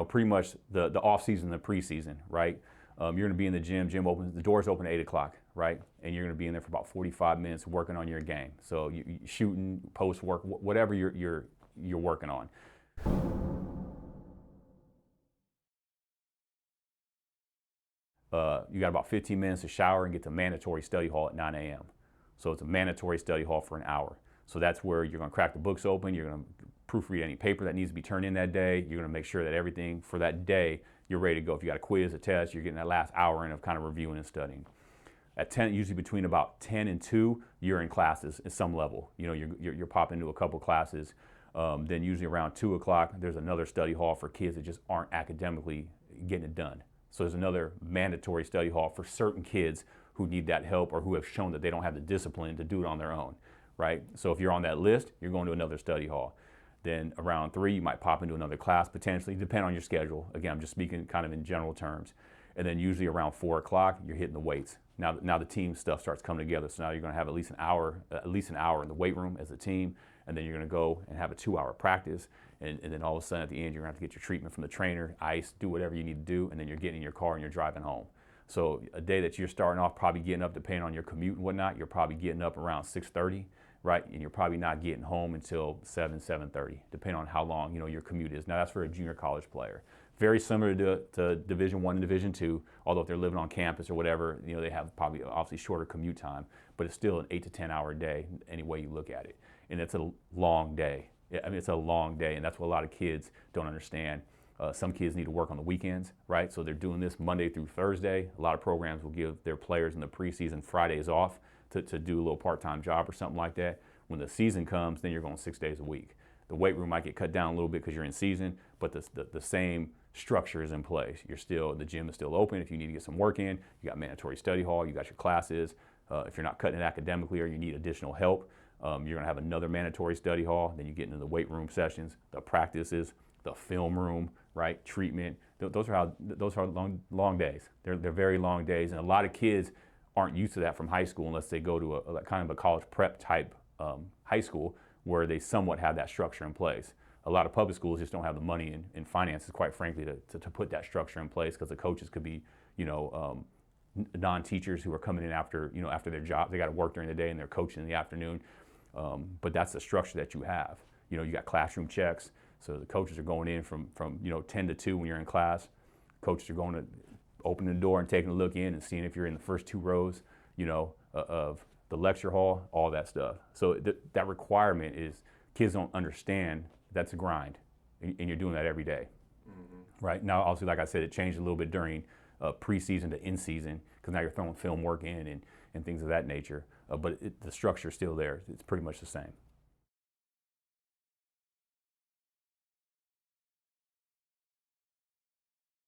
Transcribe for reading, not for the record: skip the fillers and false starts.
Pretty much the off season, the preseason, right? You're going to be in the gym opens, the doors open at 8 o'clock, right? And you're going to be in there for about 45 minutes working on your game. So you shooting, post work, whatever you're working on. You got about 15 minutes to shower and get to mandatory study hall at 9 a.m. So it's a mandatory study hall for an hour. So that's where you're going to crack the books open. You're going to proofread any paper that needs to be turned in that day. You're going to make sure that everything for that day, you're ready to go. If you got a quiz, a test, you're getting that last hour in of kind of reviewing and studying. At 10, usually between about 10 and 2, you're in classes at some level. You're popping into a couple classes. Then usually around 2 o'clock, there's another study hall for kids that just aren't academically getting it done. So there's another mandatory study hall for certain kids who need that help or who have shown that they don't have the discipline to do it on their own, right? So if you're on that list, you're going to another study hall. Then around 3, you might pop into another class potentially, depending on your schedule. Again, I'm just speaking kind of in general terms. And then usually around 4 o'clock, you're hitting the weights. Now the team stuff starts coming together. So now you're going to have at least an hour in the weight room as a team, and then you're going to go and have a 2-hour practice. And then all of a sudden at the end, you're going to have to get your treatment from the trainer, ice, do whatever you need to do, and then you're getting in your car and you're driving home. So a day that you're starting off probably getting up, depending on your commute and whatnot, you're probably getting up around 6:30, right? And you're probably not getting home until 7:30, depending on how long your commute is. Now that's for a junior college player. Very similar to Division I and Division II, although if they're living on campus or whatever, they have probably obviously shorter commute time, but it's still an 8 to 10 hour day any way you look at it. And it's a long day. I mean, it's a long day, and that's what a lot of kids don't understand. Some kids need to work on the weekends, right? So they're doing this Monday through Thursday. A lot of programs will give their players in the preseason Fridays off to do a little part-time job or something like that. When the season comes, then you're going 6 days a week. The weight room might get cut down a little bit because you're in season, but the same structure is in place. The gym is still open. If you need to get some work in, you got mandatory study hall, you got your classes. If you're not cutting it academically or you need additional help, you're going to have another mandatory study hall. Then you get into the weight room sessions, the practices, the film room, right? Treatment. Those are long days. They're very long days, and a lot of kids aren't used to that from high school unless they go to a kind of a college prep type high school where they somewhat have that structure in place. A lot of public schools just don't have the money and finances, quite frankly, to put that structure in place, because the coaches could be, non-teachers who are coming in after their job. They got to work during the day and they're coaching in the afternoon. But that's the structure that you have. You got classroom checks. So the coaches are going in from 10 to 2 when you're in class. Coaches are going to opening the door and taking a look in and seeing if you're in the first 2 rows, of the lecture hall, all that stuff. So that requirement is, kids don't understand that's a grind, and you're doing that every day. Mm-hmm. Right? Now, obviously, like I said, it changed a little bit during preseason to in-season, because now you're throwing film work in and things of that nature. But the structure is still there. It's pretty much the same.